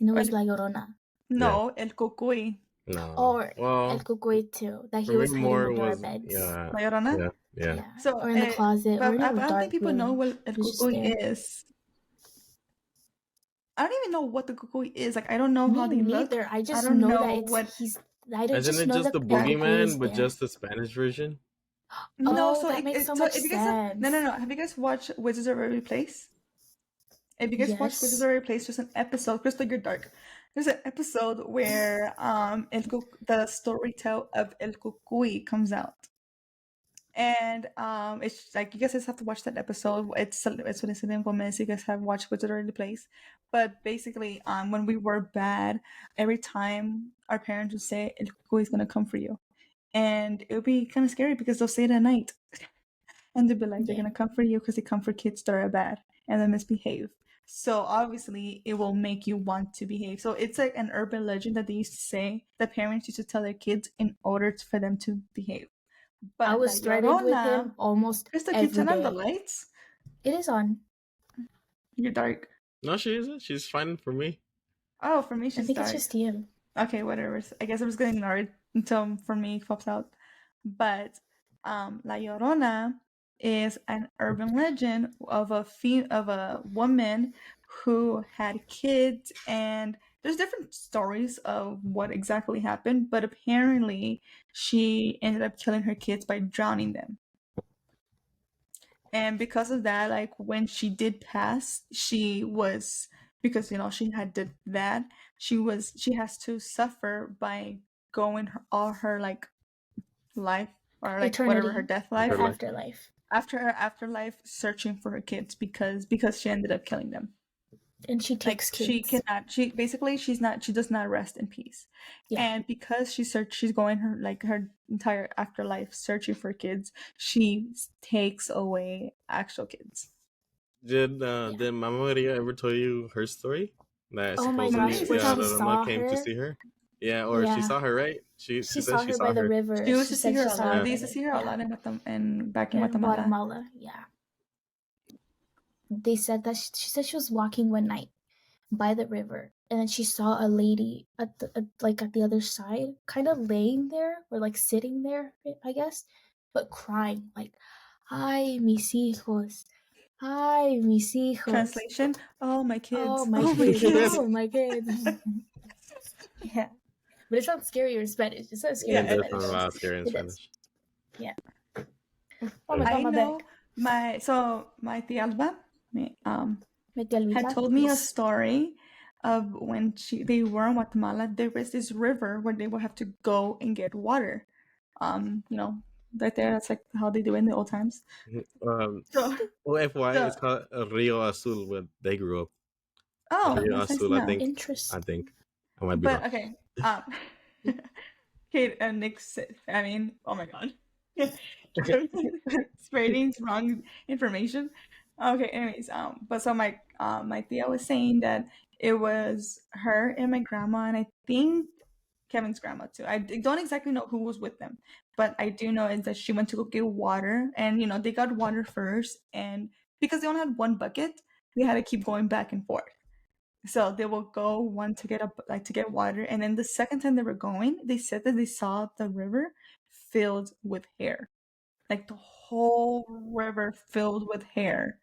And it was La Llorona. No, el cucuy. No. Or well, El Cucuy too. That he for was me hiding more under our was beds. yeah. La Llorona? Yeah. So, or in the closet, or but in I a don't dark think people room. know what el He was just cucuy there. is. I don't even know what the cucuy is. Like, I don't know how Me they look. neither. I just don't know know that it's what- he's. I don't Isn't just it know just that the El Cucuy is boogeyman, but there. just the Spanish version? No, Oh, so that makes so much if you guys have, sense. no. Have you guys watched Wizards of Every Place? If you guys watch Wizards Yes. of Every Place, there's an episode. Crystal, you're dark. There's an episode where the story tale of El Cucuy comes out. And it's like you guys just have to watch that episode. It's what it's in Gomez. You guys have watched Wizard of the Place, but basically, when we were bad, every time our parents would say El Cucuy is gonna come for you, and it would be kind of scary because they'll say it at night, and they'll be like, they're Yeah. gonna come for you because they come for kids that are bad and then misbehave. So obviously, it will make you want to behave. So it's like an urban legend that they used to say that parents used to tell their kids in order for them to behave. I But La was threatened with Llorona, him almost Crystal, can you every turn on the day. lights? It is on. You're dark. No, she isn't. She's fine for me. Oh, for me, I she's think dark. it's just you. Okay, whatever. I guess I'm just gonna ignore it until for me it pops out. But La Llorona is an urban legend of a woman who had kids, and there's different stories of what exactly happened, but apparently she ended up killing her kids by drowning them. And because of that, like when she did pass, she was, because she had did that, she has to suffer by going all her like life, or like whatever, her Eternity. death Her life, Afterlife. afterlife. after her afterlife, searching for her kids because she ended up killing them. And she Like takes she kids. cannot, she does not rest in peace. Yeah. And because she's going her entire afterlife searching for kids, she takes away actual kids. Did Mama Maria ever tell you her story? That Oh my supposedly gosh, where Yeah. she Roma saw came to her. see her. Yeah, or she Yeah. saw her, right? She She said saw she her saw by the her. river. She used She to see said her she a saw lot. her Yeah. They by used to the, see her a yeah. lot back in In Guatemala. Guatemala, yeah. They said that she said she was walking one night by the river, and then she saw a lady at the other side, kind of laying there or like sitting there, I guess, but crying like, "Ay, mis hijos, ay, mis hijos, Translation: oh my kids, oh my oh my kids, kids. oh my kids." Yeah, but it sounds scarier in Spanish. It sounds scarier Yeah, in It it, does Spanish. sound a lot scary in It does. Spanish. Yeah. Oh my I god, my know back. my tia Alba My tía had Luisa, told me a yes. story of when they were in Guatemala. There was this river where they would have to go and get water. Right there. That's like how they do it in the old times. So, FY, so it's called Rio Azul, where they grew up. oh, Rio that's nice to Azul, I know. think. Interesting. I might be But wrong. okay, Kate and Nick. I mean, oh my god, spreading wrong information. Okay, anyways, but so my tia was saying that it was her and my grandma, and I think Kevin's grandma too. I don't exactly know who was with them, but I do know is that she went to go get water, and they got water first, and because they only had one bucket, they had to keep going back and forth. So they will go one to get up, like to get water, and then the second time they were going, they said that they saw the river filled with hair, like the whole river filled with hair,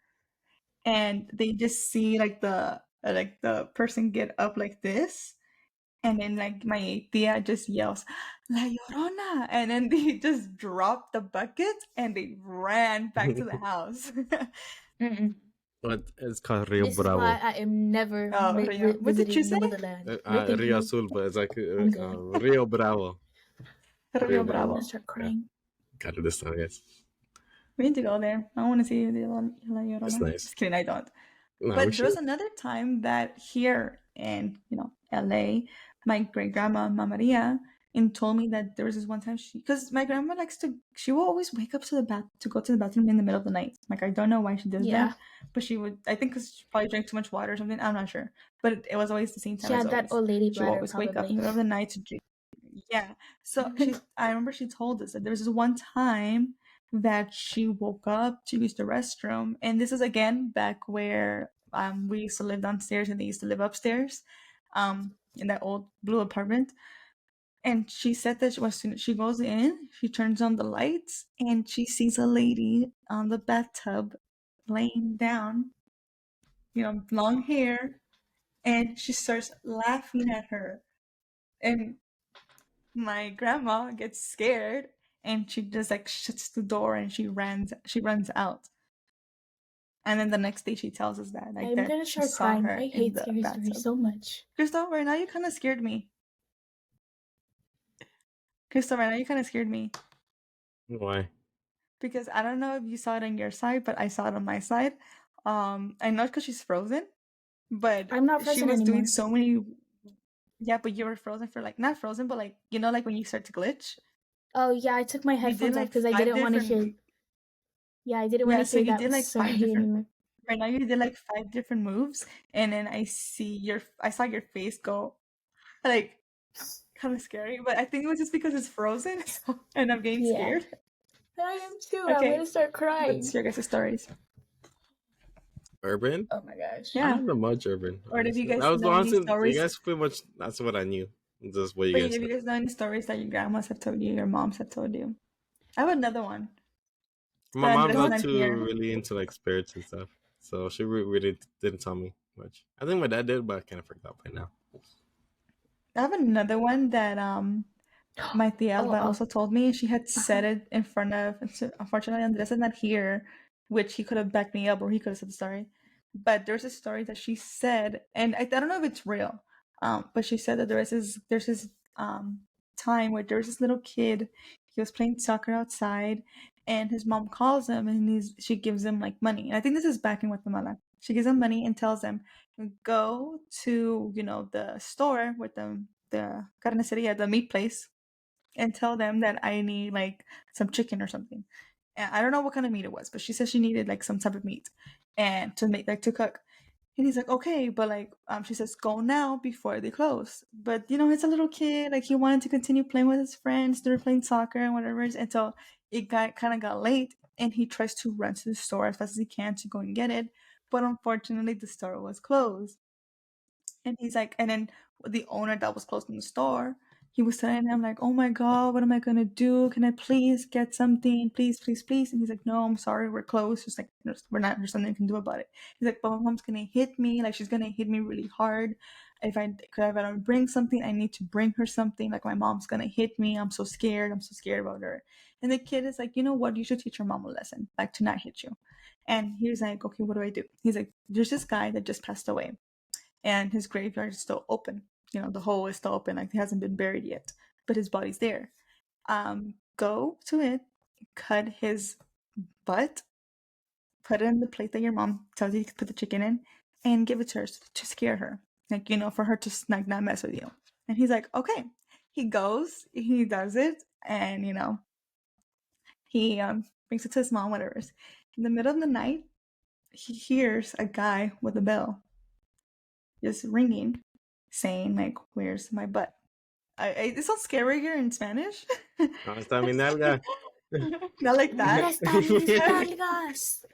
and they just see like the person get up like this, and then like my tia just yells, "La Llorona!" And then they just dropped the bucket and they ran back to the house. Mm-mm. But it's called Rio This is why Bravo. I am never Oh, Ria. What did you visiting the say? motherland. No, thank Rio you. Azul, but it's like I'm good. Rio Bravo. Rio Rio I'm Bravo. gonna Bravo. start Yeah. crying. Got it this time, yes. We need to go there. I want to see the La It's Llorona. nice. Just kidding, I don't. No, we But there was should. another time that here in LA, my great grandma Mama Maria and told me that there was this one time because my grandma she will always wake up to go to the bathroom in the middle of the night. Like I don't know why she does Yeah. that, but she would. I think because she probably drank too much water or something. I'm not sure, but it was always the same time She as had that always. old lady She would bladder, always wake up in probably. the middle of the night to drink. Yeah. So I remember she told us that there was this one time that she woke up to use the restroom, and this is again back where we used to live downstairs and they used to live upstairs, in that old blue apartment. And she said that as soon as she goes in, she turns on the lights and she sees a lady on the bathtub laying down, long hair, and she starts laughing at her. And my grandma gets scared and she just like shuts the door and she runs out. And then the next day she tells us that I'm that gonna she start saw crying. her I in hate the scary stories bathtub. so much. Christopher, now you kind of scared me. Christopher, now you kind of scared me. Why? Because I don't know if you saw it on your side, but I saw it on my side. I know because she's frozen, but I'm not she frozen was doing anymore. so many. Yeah, but you were frozen for like not frozen, but like like when you start to glitch. Oh yeah, I took my You did headphones off like because I five didn't want to hear. different. Yeah, I didn't want Yeah, to so hear you that did like five story different. anymore. Right now, you did like five different moves, and then I saw your face go like kind of scary, but I think it was just because it's frozen, so, and I'm getting Yeah, scared. I am too. I'm Okay, gonna start what's crying. your guys' stories? Urban? Oh my gosh. I Yeah, don't know much urban, or if you honestly. guys That was know any honestly, you stories, guys pretty much, that's what I knew. Just what but you guys if you said. guys know any stories that your grandmas have told you, your moms have told you. I have another one, My but mom's Andres is not God. not too here. really into like spirits and stuff, so she really didn't tell me much. I think my dad did, but I kind of forgot by now. I have another one that my tia Oh, Alba oh. also told me. She had Uh-huh. said it in front of, and so unfortunately, Andres is not here, which he could have backed me up or he could have said the story. But there's a story that she said, and I don't know if it's real, but she said that there's this time where there was this little kid. He was playing soccer outside, and his mom calls him, and she gives him like money. And I think this is back in Guatemala. She gives him money and tells him, go to the store with the carniceria, the meat place, and tell them that I need like some chicken or something. And I don't know what kind of meat it was, but she said she needed like some type of meat and to make like to cook. And he's like, okay, but like she says, go now before they close. But he's a little kid, like he wanted to continue playing with his friends. They were playing soccer and whatever. And so it got late, and he tries to run to the store as fast as he can to go and get it. But unfortunately, the store was closed. And he's like, and then the owner that was closing the store, he was telling him like, "Oh my God, what am I gonna do? Can I please get something? Please, please, please." And he's like, "No, I'm sorry, we're closed. Just like we're not. There's nothing you can do about it." He's like, "But my mom's gonna hit me. Like she's gonna hit me really hard. If I don't bring something, I need to bring her something. Like my mom's gonna hit me. I'm so scared. I'm so scared about her." And the kid is like, "You know what? You should teach your mom a lesson, like to not hit you." And he's like, "Okay, what do I do?" He's like, "There's this guy that just passed away, and his graveyard is still open. The hole is still open, like he hasn't been buried yet, but his body's there. Go to it, cut his butt, put it in the plate that your mom tells you to put the chicken in, and give it to her to scare her, like for her to like not mess with you." And he's like, "Okay." He goes, he does it, and he brings it to his mom, whatever. In the middle of the night, he hears a guy with a bell just ringing, saying like, "Where's my butt?" It sounds scarier in Spanish. No, está mi nalga. Not like ¿Dónde that. están mis nalgas?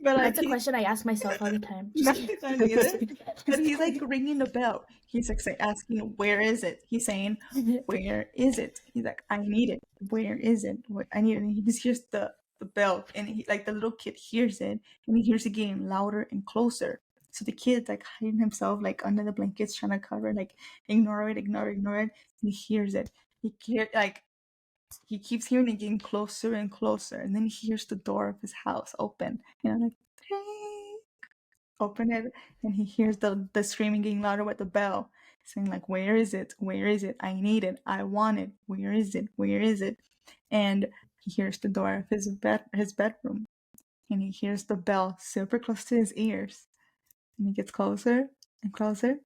But like That's a question I ask myself all the time. Just not kidding. like that either. But he's like ringing the bell. He's like asking, "Where is it?" He's saying, "Where is it?" He's like, "I need it. Where is it? I need it." And he just hears the bell, and he, like the little kid hears it, and he hears it getting louder and closer. So the kid's like hiding himself like under the blankets, trying to cover, like ignore it, ignore it, ignore it. And he hears it. He keeps hearing it getting closer and closer, and then he hears the door of his house open. Like, hey, open it, and he hears the screaming getting louder with the bell, saying like, "Where is it? Where is it? I need it. I want it. Where is it? Where is it?" And he hears the door of his bedroom, and he hears the bell super close to his ears, and he gets closer and closer,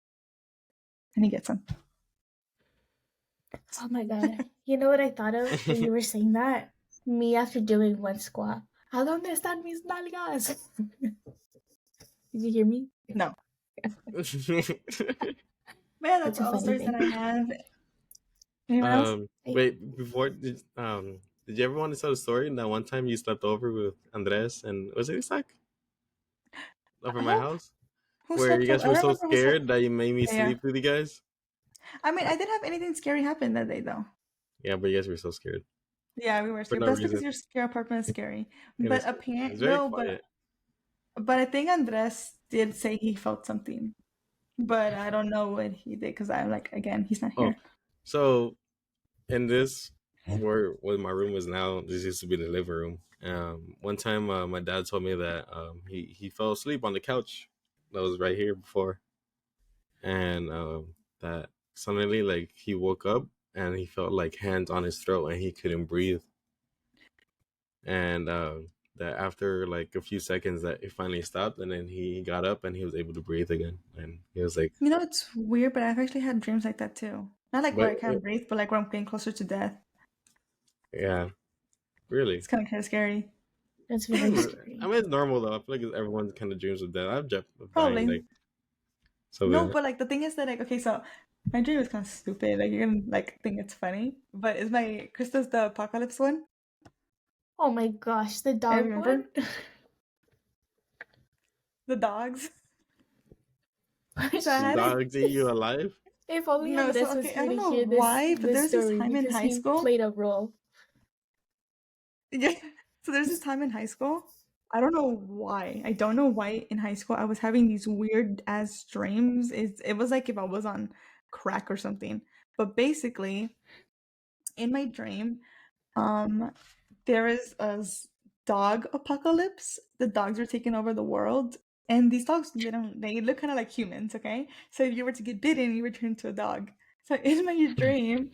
and he gets him. Oh my God. You know what I thought of when you were saying that? Me after doing one squat. ¿A dónde están mis nalgas? Did you hear me? No, man, that's That's a all the funny stories that thing. I have. Anyone else? Wait, before did you ever want to tell the story that one time you slept over with Andres and was it Isaac over my Who house who where you slept over? guys I were don't so remember who slept. scared that you made me Yeah. sleep with you guys? I mean, I didn't have anything scary happen that day, though. Yeah, but you guys were so scared Yeah, we were for scared. no But that's because reason. your scare apartment is scary. It But is. It's apparently, very no, quiet. but I think Andres did say he felt something. But I don't know what he did because I'm like, again, he's not Oh, here. so in this where my room is now, this used to be the living room. One time, my dad told me that he fell asleep on the couch that was right here before, and that suddenly like he woke up and he felt like hands on his throat and he couldn't breathe, and that after like a few seconds that it finally stopped, and then he got up and he was able to breathe again, and he was like, It's weird, but I've actually had dreams like that too. Not like where but I can't breathe, but like where I'm getting closer to death. Yeah, really. It's kind of scary. That's I very scary. mean, it's normal though. I feel like everyone kind of dreams of death. I've dreamt of dying, Probably. like so. No, Yeah. but like the thing is that like okay, so my dream is kind of stupid. Like you're gonna like think it's funny, but is my Krista's the apocalypse one? Oh my gosh, the I dog remember one. the dogs. So I had a Dogs eat you alive. If only no. So Andres was okay, I here don't to know hear this why, but this there's this story time in because high he school. played a role. Yeah. So there's this time in high school. I don't know why. I don't know why in high school I was having these weird ass dreams. It was like if I was on crack or something. But basically, in my dream, um, there is dog apocalypse. The dogs are taking over the world, and these dogs they look kind of like humans. Okay, so if you were to get bitten, you would turn into a dog. So in my dream,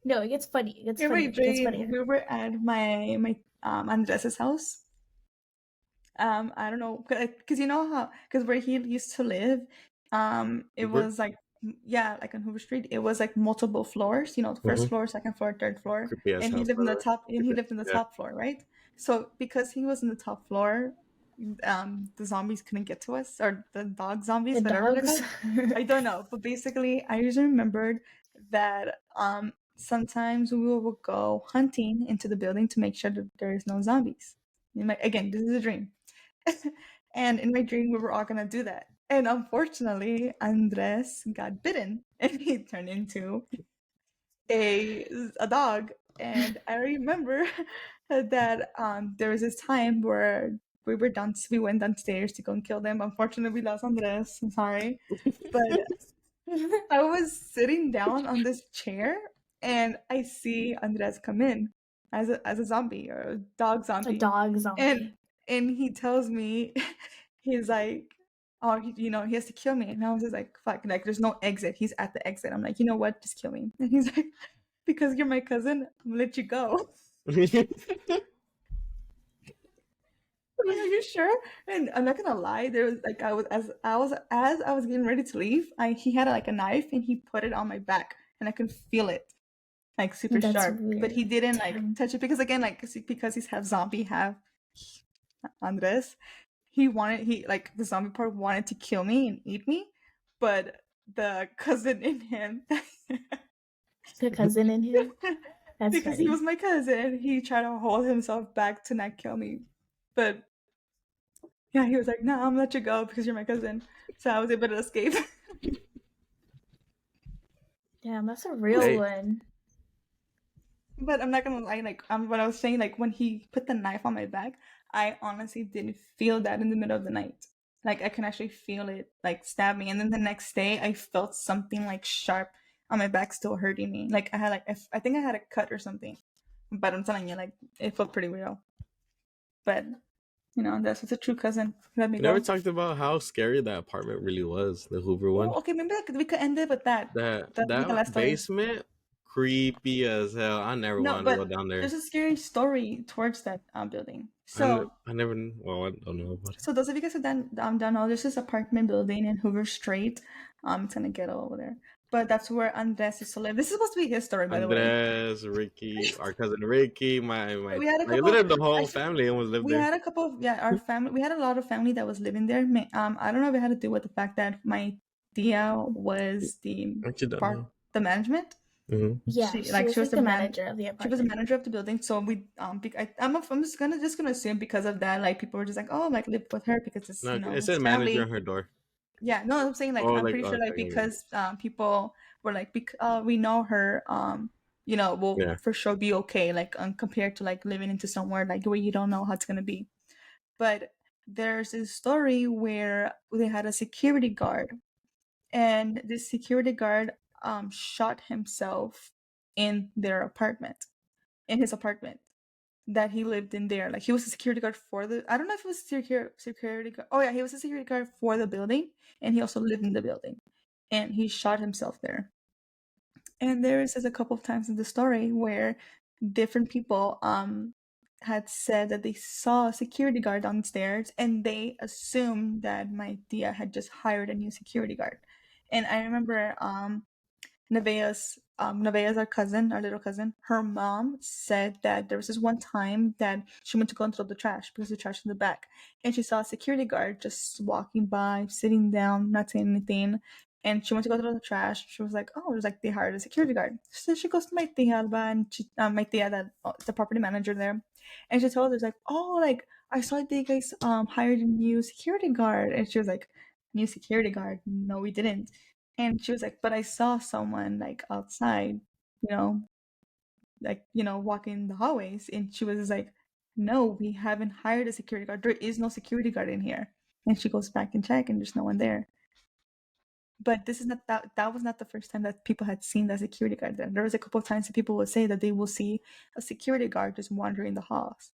No, it gets funny. It gets in my funnier. It gets dream, funnier. we were at my Andres's house. I don't know, because you know how, because where he used to live, it Uber. was like, yeah, like on Hoover Street, it was like multiple floors, the first Mm-hmm. floor, second floor, third floor, Creepy ass and he house, lived by in the the way. top, and he Creepy. lived in the Yeah. top floor, right? So because he was in the top floor, the zombies couldn't get to us, or the dog The zombies, whatever they're dogs. called. I don't know, but basically, I just remembered that sometimes we will go hunting into the building to make sure that there is no zombies. Again, this is a dream. And in my dream, we were all gonna do that. And unfortunately, Andres got bitten and he turned into a dog. And I remember that there was this time where we went downstairs to go and kill them. Unfortunately, we lost Andres. I'm sorry. But I was sitting down on this chair and I see Andres come in as a zombie or a dog A zombie. dog And zombie. and he tells me he's like, oh, he has to kill me. And I was just like, fuck, like there's no exit. He's at the exit. I'm like, you know what? Just kill me. And he's like, because you're my cousin, I'm gonna let you go. I'm like, are you sure? And I'm not gonna lie, there was like as I was getting ready to leave, he had like a knife and he put it on my back and I could feel it like super That's sharp. But he weird. didn't like Damn. touch it because again, like because he's half zombie, half Andres. He like the zombie part wanted to kill me and eat me, but the cousin in him The cousin in him. That's because he funny. was my cousin, he tried to hold himself back to not kill me. But yeah, he was like, "No, I'm gonna let you go because you're my cousin." So I was able to escape. Damn, that's a real Hey, one. But I'm not gonna lie, like what I was saying, like when he put the knife on my back, I honestly didn't feel that in the middle of the night. Like I can actually feel it like stab me, and then the next day I felt something like sharp on my back still hurting me. Like I had like I think I had a cut or something. But I'm telling you, like it felt pretty real. But that's what's a true cousin. Let me we never go. talked about how scary that apartment really was. The Hoover Oh, one. okay, maybe we could end it with that. That That'll be the last that story. basement, creepy as hell. I never No, wanted to but go down there's there. a scary story towards that building. I never. Well, I don't know about it. So those of you guys who don't know, there's this apartment building in Hoover Street. It's gonna get over there, but that's where Andres used to live. This is supposed to be his story, by the way. Andres, Ricky, our cousin Ricky, my So we had a like couple. literally the whole Actually, family almost lived we there. had a couple of our family. We had a lot of family that was living there. I don't know if it had to do with the fact that my tia was Aren't you done part now? the management. Mm-hmm. Yeah, she was like the manager of the She was the apartment. manager of the building. So I'm just gonna assume because of that, like people were just like, oh, like live with her because it's No, it it's said manager on family. her door. Yeah, no, I'm saying like Oh, I'm like pretty sure like okay, because people were like we know her will yeah. for sure be okay like compared to like living into somewhere like where you don't know how it's gonna be. But there's this story where they had a security guard and this security guard shot himself in in his apartment that he lived in there. Like he was a security guard for the I don't know if it was security guard. Oh yeah, he was a security guard for the building and he also lived in the building. And he shot himself there. And there is a couple of times in the story where different people had said that they saw a security guard downstairs and they assumed that my tia had just hired a new security guard. And I remember Nevaeh's our cousin, our little cousin. Her mom said that there was this one time that she went to go and throw the trash because the trash was in the back, and she saw a security guard just walking by, sitting down, not saying anything. And she went to go throw the trash. She was like, "Oh, it was like they hired a security guard." So she goes to my tia Alba, and my tia, that the property manager there, and she told her, like, "Oh, like I saw that you guys hired a new security guard," and she was like, "New security guard? No, we didn't." And she was like, "But I saw someone like outside, you know, walking the hallways." And she was like, "No, we haven't hired a security guard. There is no security guard in here." And she goes back and check, and there's no one there. But this is not that was not the first time that people had seen that security guard there. There was a couple of times that people would say that they will see a security guard just wandering the halls.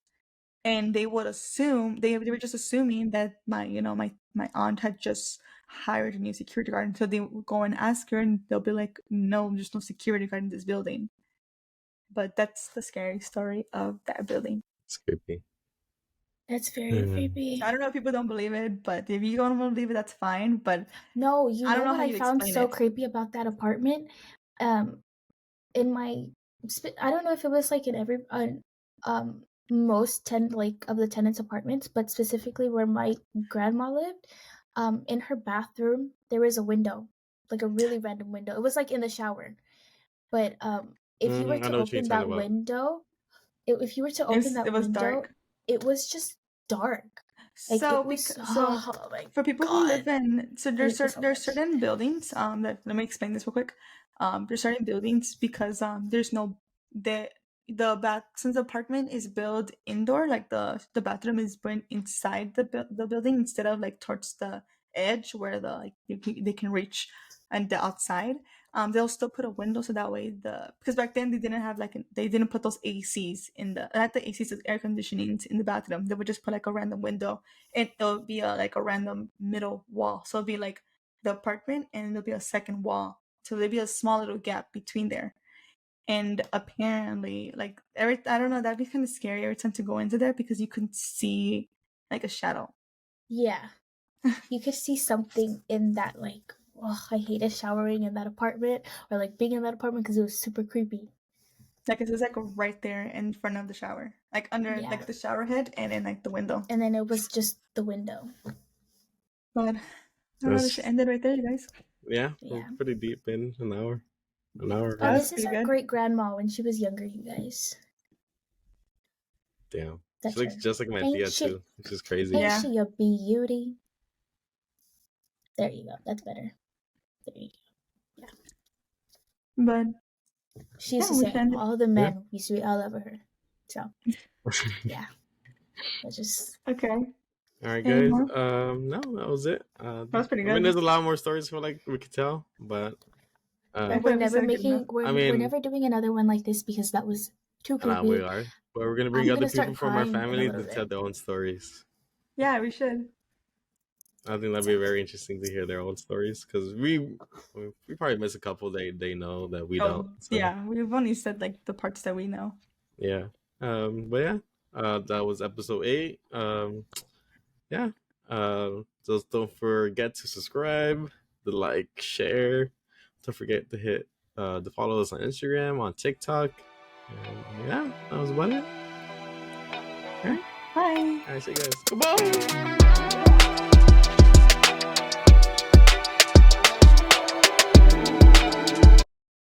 And they would assume they were just assuming that my aunt had just hired a new security guard until they would go and ask her, and they'll be like, "No, there's no security guard in this building." But that's the scary story of that building. It's creepy. That's very creepy. I don't know if people don't believe it, but if you don't believe it, that's fine. But No, I don't know what how I you found explain so it. creepy about that apartment? In my, I don't know if it was like in every, most of the tenants' apartments, but specifically where my grandma lived, in her bathroom there was a window, like a really random window. It was like in the shower, but if you were I to know what you're open talking that about. window, if you were to open It that was window, dark. it was just dark. Like So it was. so Oh my for people who live god! in, so I hate this so there's much. certain buildings that, let me explain this real quick. There's certain buildings because there's no the bath, since the apartment is built indoor, like the bathroom is built inside the building instead of like towards the edge where the like they can reach and the outside. They'll still put a window so that way because back then they didn't have they didn't put those ACs in the not the ACs, the air conditioning in the bathroom. They would just put like a random window, and it'll be like a random middle wall. So it'll be like the apartment, and there'll be a second wall. So there'll be a small little gap between there. And apparently, like I don't know, that'd be kind of scary every time to go into there because you can see like a shadow. Yeah, you could see something in that. Like, oh, I hated showering in that apartment or like being in that apartment because it was super creepy. Like it's like right there in front of the shower, like under Yeah, like the shower head, and in like the window. and then it was just the window. But I don't know, we should That's, end it right there, you guys. yeah, we're Yeah. pretty deep in an hour. An hour. Oh, Yeah, that's this is pretty our good. great grandma when she was younger, you guys. Damn. She That's looks her. just like my Ain't tia she? too, which is crazy. Ain't Yeah. she a beauty? There you go. That's better. There you go. But She used yeah, to we say should end it. all the men used to be all over her. So yeah, that's just Okay. All right, Any guys. more? No, that was it. That was pretty I mean, good. there's a lot more stories for like we could tell, but I feel we're like we never said it good enough. we're, I we're mean, never doing another one like this because that was too we creepy. are. But we're gonna I'm bring other gonna start people from our crying in a family little to tell bit. their own stories. Yeah, we should. I think that'd be very interesting to hear their own stories because we probably miss a couple they know that we don't. Oh, So yeah, we've only said like the parts that we know. yeah. But yeah, that was episode 8. Yeah. Just don't forget to subscribe, to like, share. Don't forget to hit to follow us on Instagram, on TikTok. And yeah, that was about it. All right. Bye. All right, see you guys. Goodbye.